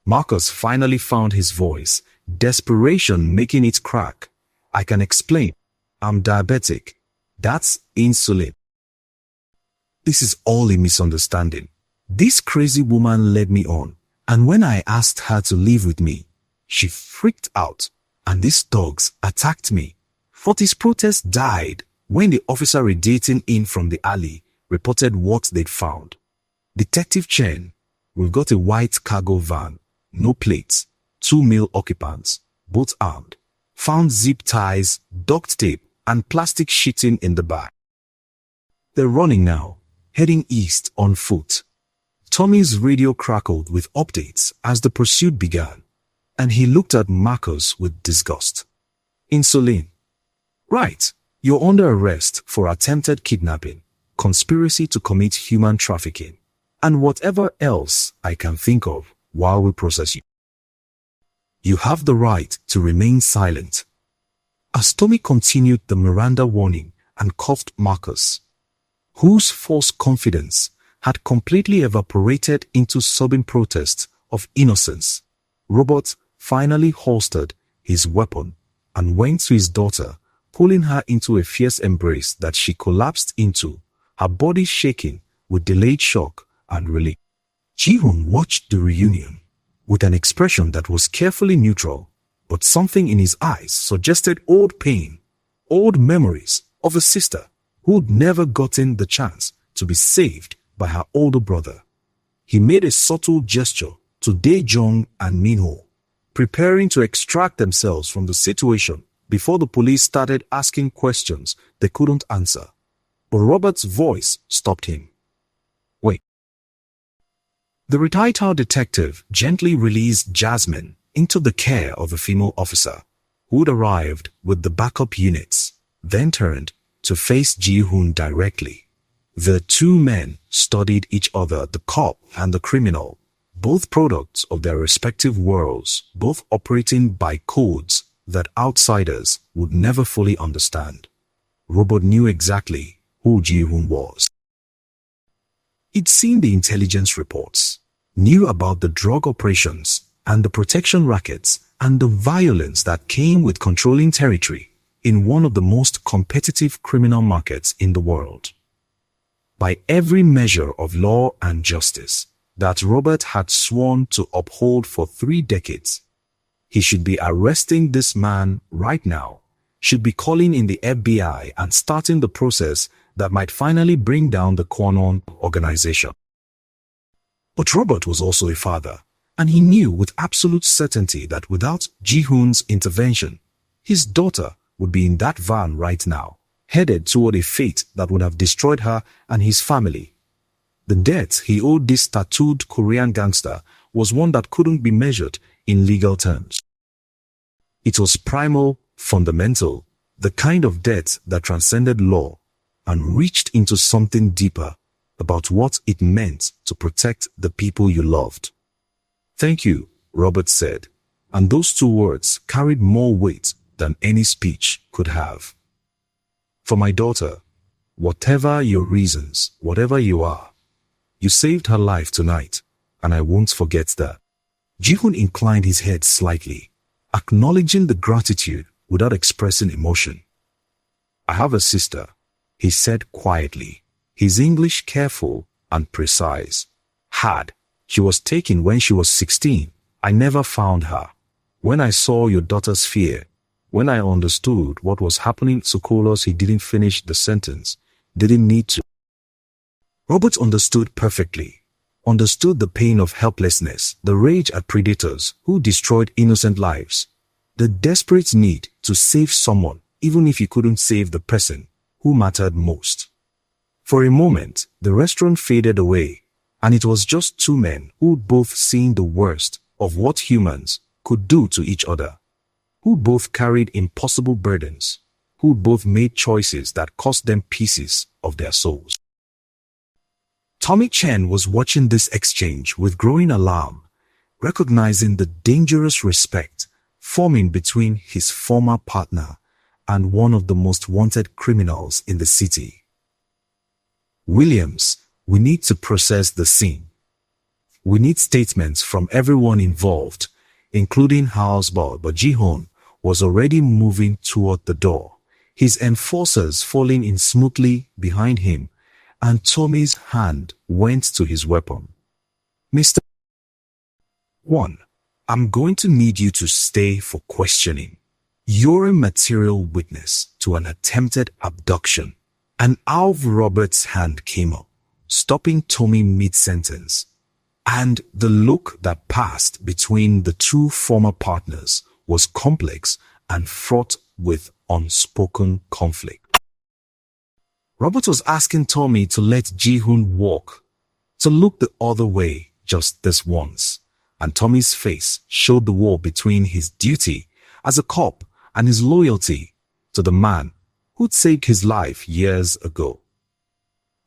Marcus finally found his voice, desperation making it crack. "I can explain. I'm diabetic. That's insulin." "This is all a misunderstanding. This crazy woman led me on, and when I asked her to leave with me, she freaked out, and these dogs attacked me. Forty's protest died when the officer radiating in from the alley reported what they'd found. Detective Chen, we've got a white cargo van, no plates, 2 male occupants, both armed, found zip ties, duct tape, and plastic sheeting in the back. They're running now, heading east on foot." Tommy's radio crackled with updates as the pursuit began, and he looked at Marcus with disgust. "Insulin. Right, you're under arrest for attempted kidnapping, conspiracy to commit human trafficking, and whatever else I can think of while we process you. You have the right to remain silent." As Tommy continued the Miranda warning and cuffed Marcus, whose false confidence had completely evaporated into sobbing protest of innocence, Robert finally holstered his weapon and went to his daughter, pulling her into a fierce embrace that she collapsed into, her body shaking with delayed shock and relief. Ji-hoon watched the reunion with an expression that was carefully neutral, but something in his eyes suggested old pain, old memories of a sister who'd never gotten the chance to be saved by her older brother. He made a subtle gesture to Dae-jung and Minho, preparing to extract themselves from the situation before the police started asking questions they couldn't answer. But Robert's voice stopped him. Wait. The retired detective gently released Jasmine into the care of a female officer who'd arrived with the backup units, then turned to face Ji-hoon directly. The two men studied each other, the cop and the criminal, both products of their respective worlds, both operating by codes that outsiders would never fully understand. Robert knew exactly who Ji-hoon was. He'd seen the intelligence reports, knew about the drug operations and the protection rackets and the violence that came with controlling territory in one of the most competitive criminal markets in the world. By every measure of law and justice that Robert had sworn to uphold for 3 decades, he should be arresting this man right now, should be calling in the FBI and starting the process that might finally bring down the Quanon organization. But Robert was also a father, and he knew with absolute certainty that without Ji-hoon's intervention, his daughter would be in that van right now, headed toward a fate that would have destroyed her and his family. The debt he owed this tattooed Korean gangster was one that couldn't be measured in legal terms. It was primal, fundamental, the kind of debt that transcended law and reached into something deeper about what it meant to protect the people you loved. "Thank you," Robert said, and those 2 words carried more weight than any speech could have. "For my daughter, whatever your reasons, whatever you are, you saved her life tonight, and I won't forget that." Ji-hoon inclined his head slightly, acknowledging the gratitude without expressing emotion. "I have a sister," he said quietly, his English careful and precise. "Had. She was taken when she was 16. I never found her. When I saw your daughter's fear, when I understood what was happening to Kolos, he didn't finish the sentence, didn't need to." Robert understood perfectly, understood the pain of helplessness, the rage at predators who destroyed innocent lives, the desperate need to save someone even if he couldn't save the person who mattered most. For a moment, the restaurant faded away, and it was just 2 men who'd both seen the worst of what humans could do to each other, who both carried impossible burdens, who both made choices that cost them pieces of their souls. Tommy Chen was watching this exchange with growing alarm, recognizing the dangerous respect forming between his former partner and one of the most wanted criminals in the city. "Williams, we need to process the scene. We need statements from everyone involved, including Houseboy," but Ji-hoon was already moving toward the door, his enforcers falling in smoothly behind him, and Tommy's hand went to his weapon. "Mr. 1, I'm going to need you to stay for questioning. You're a material witness to an attempted abduction." And Alv Roberts' hand came up, stopping Tommy mid-sentence, and the look that passed between the 2 former partners was complex and fraught with unspoken conflict. Robert was asking Tommy to let Ji-hoon walk, to look the other way just this once, and Tommy's face showed the wall between his duty as a cop and his loyalty to the man who'd saved his life years ago.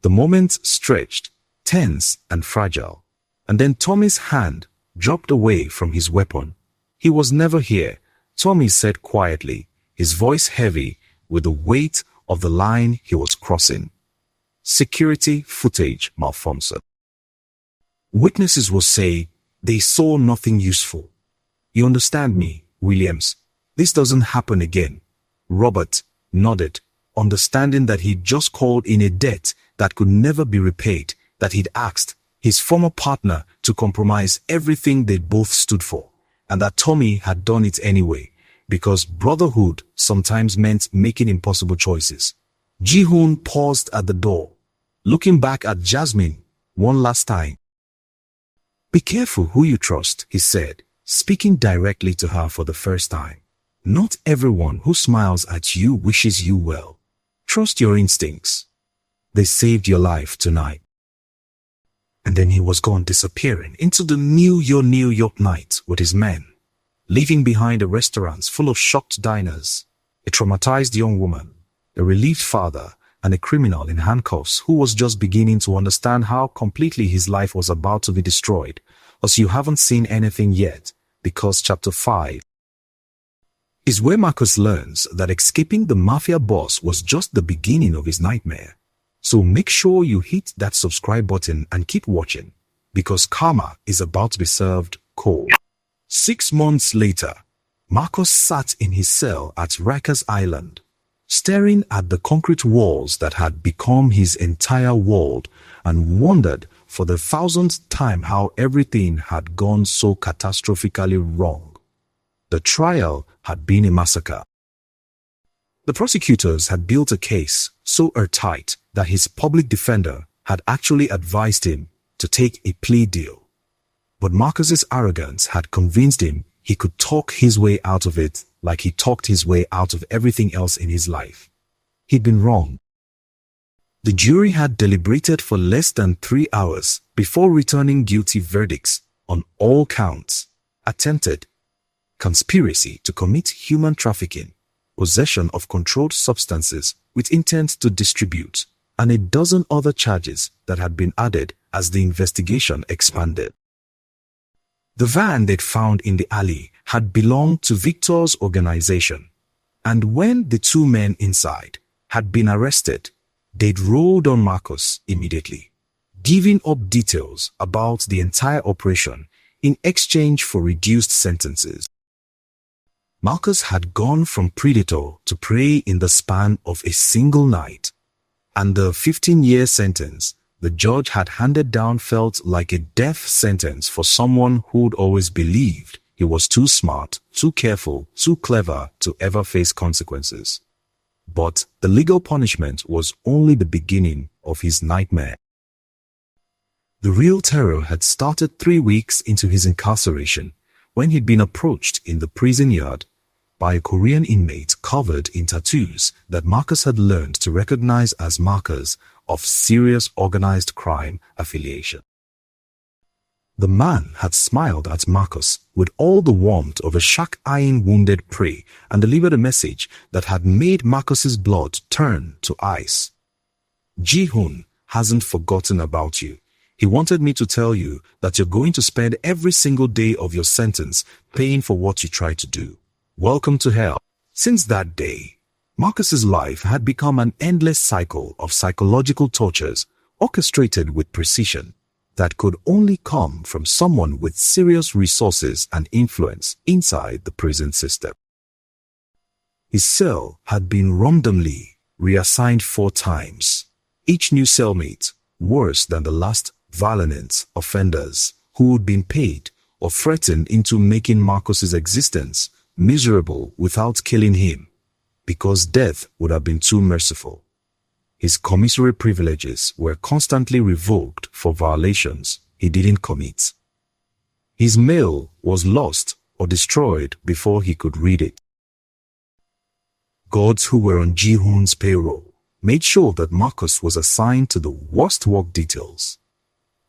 The moment stretched, tense and fragile, and then Tommy's hand dropped away from his weapon. "He was never here," Tommy said quietly, his voice heavy with the weight of the line he was crossing. Security footage malfunction. Witnesses will say they saw nothing useful. "You understand me, Williams? This doesn't happen again." Robert nodded, understanding that he'd just called in a debt that could never be repaid, that he'd asked his former partner to compromise everything they'd both stood for, and that Tommy had done it anyway, because brotherhood sometimes meant making impossible choices. Ji-hoon paused at the door, looking back at Jasmine one last time. "Be careful who you trust," he said, speaking directly to her for the first time. "Not everyone who smiles at you wishes you well. Trust your instincts. They saved your life tonight." And then he was gone, disappearing into the New York night with his men, leaving behind the restaurants full of shocked diners, a traumatized young woman, a relieved father, and a criminal in handcuffs who was just beginning to understand how completely his life was about to be destroyed. As you haven't seen anything yet, because chapter 5 is where Marcus learns that escaping the Mafia boss was just the beginning of his nightmare. So make sure you hit that subscribe button and keep watching, because karma is about to be served cold. 6 months later, Marcus sat in his cell at Rikers Island, staring at the concrete walls that had become his entire world, and wondered for the 1000th time how everything had gone so catastrophically wrong. The trial had been a massacre. The prosecutors had built a case so airtight that his public defender had actually advised him to take a plea deal. But Marcus's arrogance had convinced him he could talk his way out of it like he talked his way out of everything else in his life. He'd been wrong. The jury had deliberated for less than 3 hours before returning guilty verdicts on all counts: attempted conspiracy to commit human trafficking, possession of controlled substances with intent to distribute, and a dozen other charges that had been added as the investigation expanded. The van they'd found in the alley had belonged to Victor's organization, and when the 2 men inside had been arrested, they'd rolled on Marcus immediately, giving up details about the entire operation in exchange for reduced sentences. Marcus had gone from predator to prey in the span of a single night, and the 15-year sentence the judge had handed down felt like a death sentence for someone who'd always believed he was too smart, too careful, too clever to ever face consequences. But the legal punishment was only the beginning of his nightmare. The real terror had started 3 weeks into his incarceration, when he'd been approached in the prison yard by a Korean inmate covered in tattoos that Marcus had learned to recognize as markers of serious organized crime affiliation. The man had smiled at Marcus with all the warmth of a shark eyeing wounded prey and delivered a message that had made Marcus's blood turn to ice. "Ji-hoon hasn't forgotten about you. He wanted me to tell you that you're going to spend every single day of your sentence paying for what you tried to do. Welcome to hell." Since that day, Marcus's life had become an endless cycle of psychological tortures orchestrated with precision that could only come from someone with serious resources and influence inside the prison system. His cell had been randomly reassigned 4 times, each new cellmate worse than the last violent offenders who'd been paid or threatened into making Marcus's existence miserable without killing him, because death would have been too merciful. His commissary privileges were constantly revoked for violations he didn't commit. His mail was lost or destroyed before he could read it. Guards who were on Ji-hoon's payroll made sure that Marcus was assigned to the worst work details,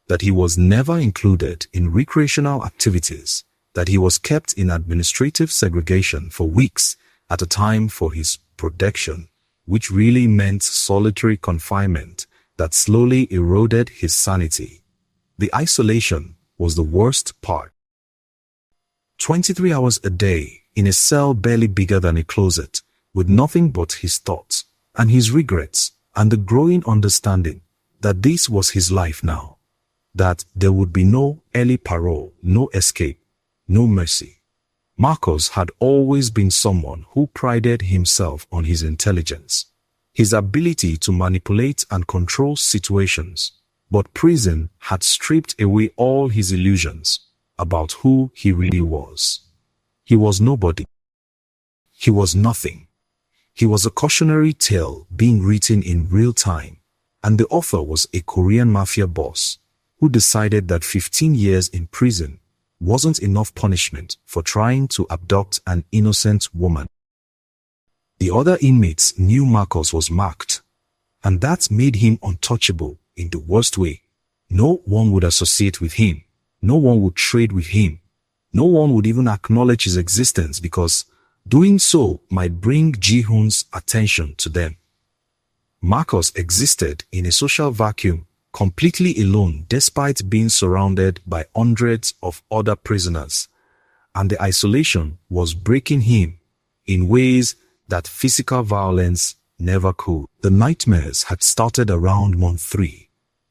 that he was never included in recreational activities, that he was kept in administrative segregation for weeks at a time for his protection, which really meant solitary confinement that slowly eroded his sanity. The isolation was the worst part. 23 hours a day in a cell barely bigger than a closet, with nothing but his thoughts and his regrets and the growing understanding that this was his life now, that there would be no early parole, no escape, no mercy. Marcus had always been someone who prided himself on his intelligence, his ability to manipulate and control situations, but prison had stripped away all his illusions about who he really was. He was nobody. He was nothing. He was a cautionary tale being written in real time, and the author was a Korean mafia boss who decided that 15 years in prison wasn't enough punishment for trying to abduct an innocent woman. The other inmates knew Marcus was marked, and that made him untouchable in the worst way. No one would associate with him. No one would trade with him. No one would even acknowledge his existence because doing so might bring Ji-hoon's attention to them. Marcus existed in a social vacuum, completely alone despite being surrounded by hundreds of other prisoners, and the isolation was breaking him in ways that physical violence never could. The nightmares had started around month 3.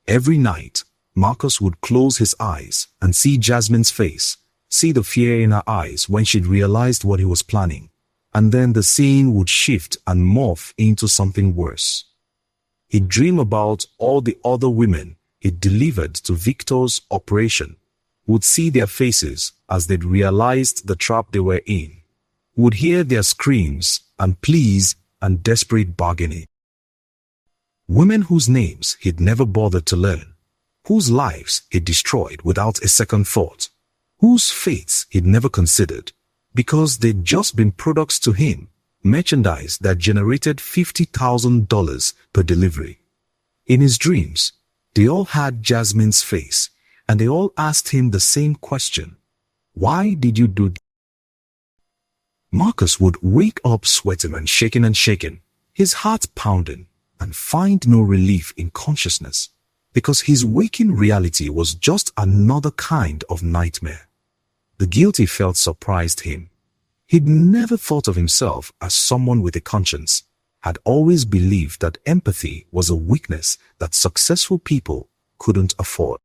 Every night, Marcus would close his eyes and see Jasmine's face, see the fear in her eyes when she'd realized what he was planning, and then the scene would shift and morph into something worse. He'd dream about all the other women he'd delivered to Victor's operation, would see their faces as they'd realized the trap they were in, would hear their screams and pleas and desperate bargaining. Women whose names he'd never bothered to learn, whose lives he'd destroyed without a second thought, whose fates he'd never considered, because they'd just been products to him, merchandise that generated $50,000 per delivery. In his dreams, they all had Jasmine's face, and they all asked him the same question. Why did you do that? Marcus would wake up sweating and shaking, his heart pounding, and find no relief in consciousness, because his waking reality was just another kind of nightmare. The guilt he felt surprised him. He'd never thought of himself as someone with a conscience, had always believed that empathy was a weakness that successful people couldn't afford.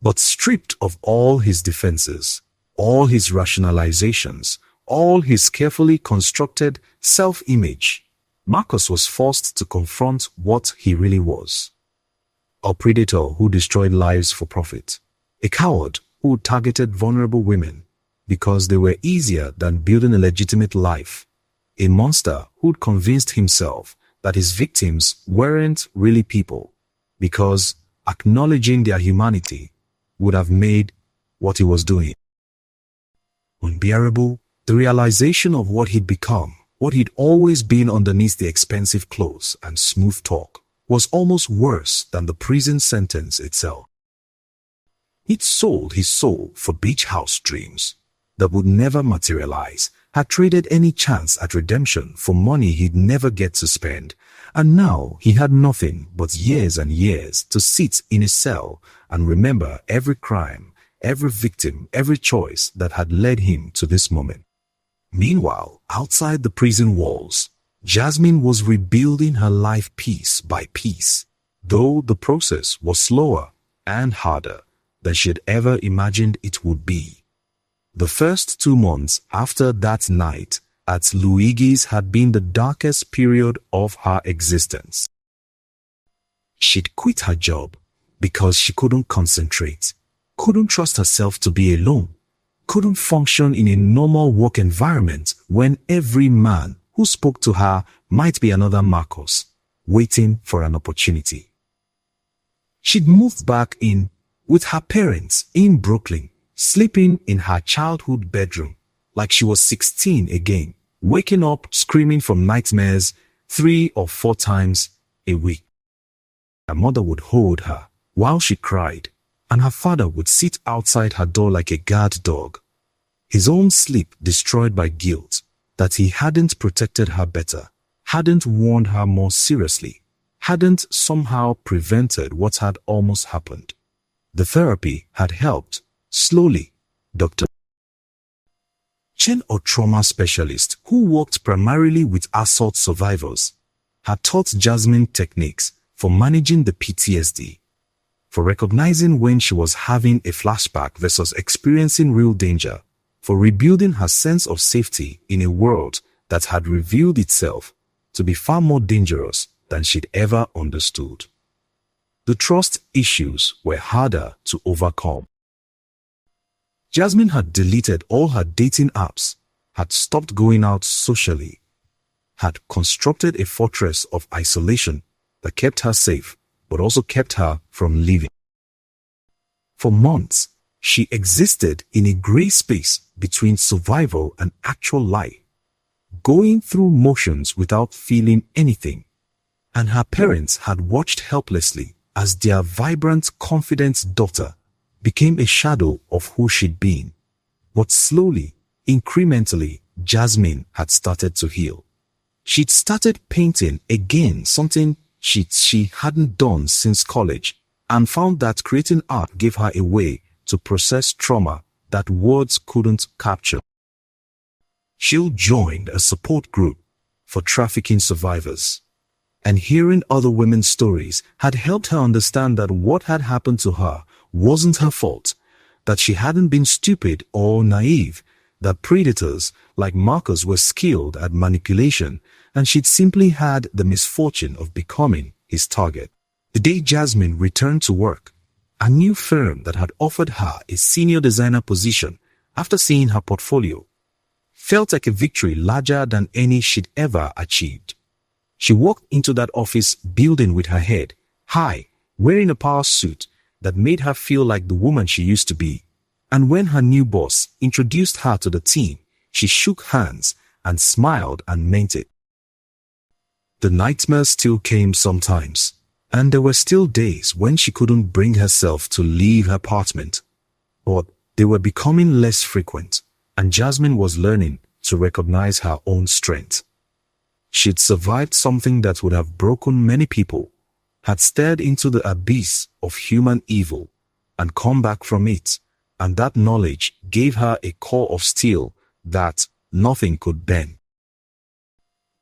But stripped of all his defenses, all his rationalizations, all his carefully constructed self-image, Marcus was forced to confront what he really was. A predator who destroyed lives for profit, a coward who targeted vulnerable women because they were easier than building a legitimate life, a monster who'd convinced himself that his victims weren't really people because acknowledging their humanity would have made what he was doing unbearable. The realization of what he'd become, what he'd always been underneath the expensive clothes and smooth talk, was almost worse than the prison sentence itself. He'd sold his soul for beach house dreams that would never materialize, had traded any chance at redemption for money he'd never get to spend, and now he had nothing but years and years to sit in a cell and remember every crime, every victim, every choice that had led him to this moment. Meanwhile, outside the prison walls, Jasmine was rebuilding her life piece by piece, though the process was slower and harder than she had ever imagined it would be. The first 2 months after that night at Luigi's had been the darkest period of her existence. She'd quit her job because she couldn't concentrate, couldn't trust herself to be alone, couldn't function in a normal work environment when every man who spoke to her might be another Marcus, waiting for an opportunity. She'd moved back in with her parents in Brooklyn, sleeping in her childhood bedroom like she was 16 again, waking up screaming from nightmares 3 or 4 times a week. Her mother would hold her while she cried, and her father would sit outside her door like a guard dog, his own sleep destroyed by guilt that he hadn't protected her better, hadn't warned her more seriously, hadn't somehow prevented what had almost happened. The therapy had helped. Slowly, Dr. Chen, a trauma specialist who worked primarily with assault survivors, had taught Jasmine techniques for managing the PTSD, for recognizing when she was having a flashback versus experiencing real danger, for rebuilding her sense of safety in a world that had revealed itself to be far more dangerous than she'd ever understood. The trust issues were harder to overcome. Jasmine had deleted all her dating apps, had stopped going out socially, had constructed a fortress of isolation that kept her safe but also kept her from leaving. For months, she existed in a gray space between survival and actual life, going through motions without feeling anything. And her parents had watched helplessly as their vibrant, confident daughter became a shadow of who she'd been. But slowly, incrementally, Jasmine had started to heal. She'd started painting again, something she hadn't done since college, and found that creating art gave her a way to process trauma that words couldn't capture. She joined a support group for trafficking survivors, and hearing other women's stories had helped her understand that what had happened to her wasn't her fault, that she hadn't been stupid or naive, that predators like Marcus were skilled at manipulation, and she'd simply had the misfortune of becoming his target. The day Jasmine returned to work, a new firm that had offered her a senior designer position after seeing her portfolio felt like a victory larger than any she'd ever achieved. She walked into that office building with her head high, wearing a power suit that made her feel like the woman she used to be. And when her new boss introduced her to the team, she shook hands and smiled and meant it. The nightmares still came sometimes, and there were still days when she couldn't bring herself to leave her apartment. But they were becoming less frequent, and Jasmine was learning to recognize her own strength. She'd survived something that would have broken many people, had stared into the abyss of human evil, and come back from it, and that knowledge gave her a core of steel that nothing could bend.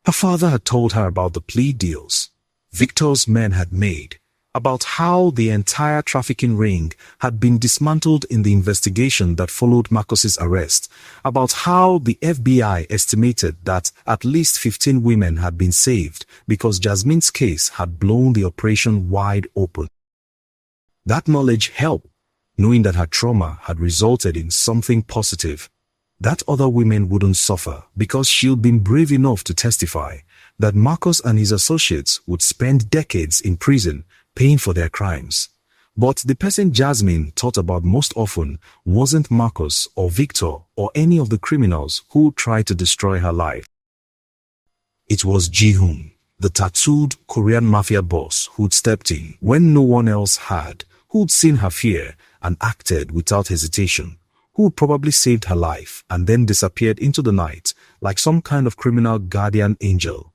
Her father had told her about the plea deals Victor's men had made, about how the entire trafficking ring had been dismantled in the investigation that followed Marcus's arrest, about how the FBI estimated that at least 15 women had been saved because Jasmine's case had blown the operation wide open. That knowledge helped, knowing that her trauma had resulted in something positive, that other women wouldn't suffer because she'd been brave enough to testify, that Marcus and his associates would spend decades in prison paying for their crimes. But the person Jasmine thought about most often wasn't Marcus or Victor or any of the criminals who tried to destroy her life. It was Ji-hoon, the tattooed Korean Mafia boss who'd stepped in when no one else had, who'd seen her fear and acted without hesitation, who probably saved her life and then disappeared into the night like some kind of criminal guardian angel.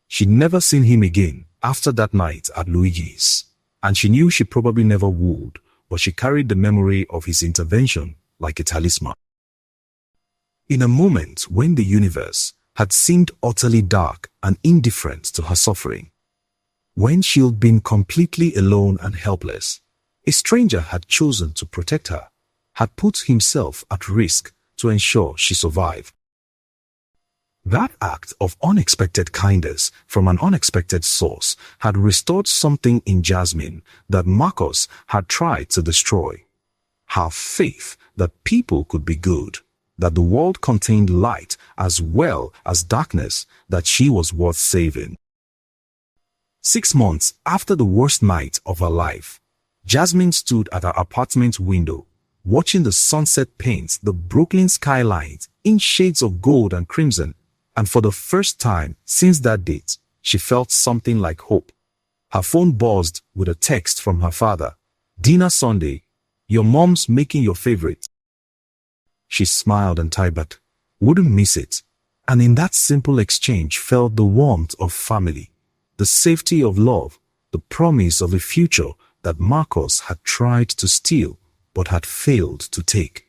She'd never seen him again after that night at Luigi's, and she knew she probably never would, but she carried the memory of his intervention like a talisman. In a moment when the universe had seemed utterly dark and indifferent to her suffering, when she'd been completely alone and helpless, a stranger had chosen to protect her, had put himself at risk to ensure she survived. That act of unexpected kindness from an unexpected source had restored something in Jasmine that Marcus had tried to destroy. Her faith that people could be good, that the world contained light as well as darkness, that she was worth saving. 6 months after the worst night of her life, Jasmine stood at her apartment window, watching the sunset paint the Brooklyn skyline in shades of gold and crimson, and for the first time since that date, she felt something like hope. Her phone buzzed with a text from her father. "Dinner Sunday. Your mom's making your favorite." She smiled and typed, "Wouldn't miss it." And in that simple exchange felt the warmth of family, the safety of love, the promise of a future that Marcus had tried to steal but had failed to take.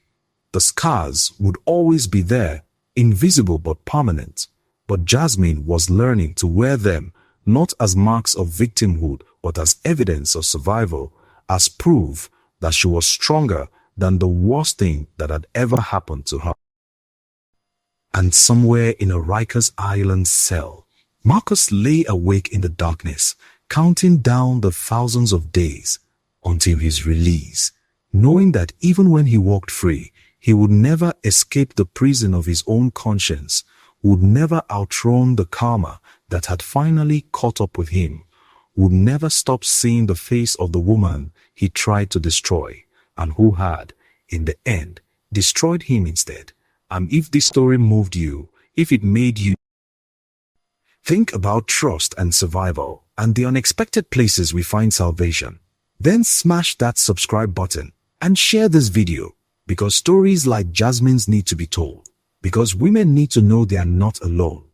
The scars would always be there, invisible but permanent, but Jasmine was learning to wear them not as marks of victimhood but as evidence of survival, as proof that she was stronger than the worst thing that had ever happened to her. And somewhere in a Rikers Island cell, Marcus lay awake in the darkness, counting down the thousands of days until his release, knowing that even when he walked free, he would never escape the prison of his own conscience, would never outrun the karma that had finally caught up with him, would never stop seeing the face of the woman he tried to destroy, and who had, in the end, destroyed him instead. If this story moved you, if it made you think about trust and survival and the unexpected places we find salvation, then smash that subscribe button and share this video, because stories like Jasmine's need to be told, because women need to know they are not alone,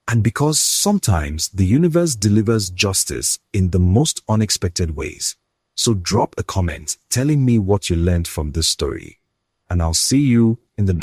and because sometimes the universe delivers justice in the most unexpected ways. So drop a comment telling me what you learned from this story, and I'll see you in the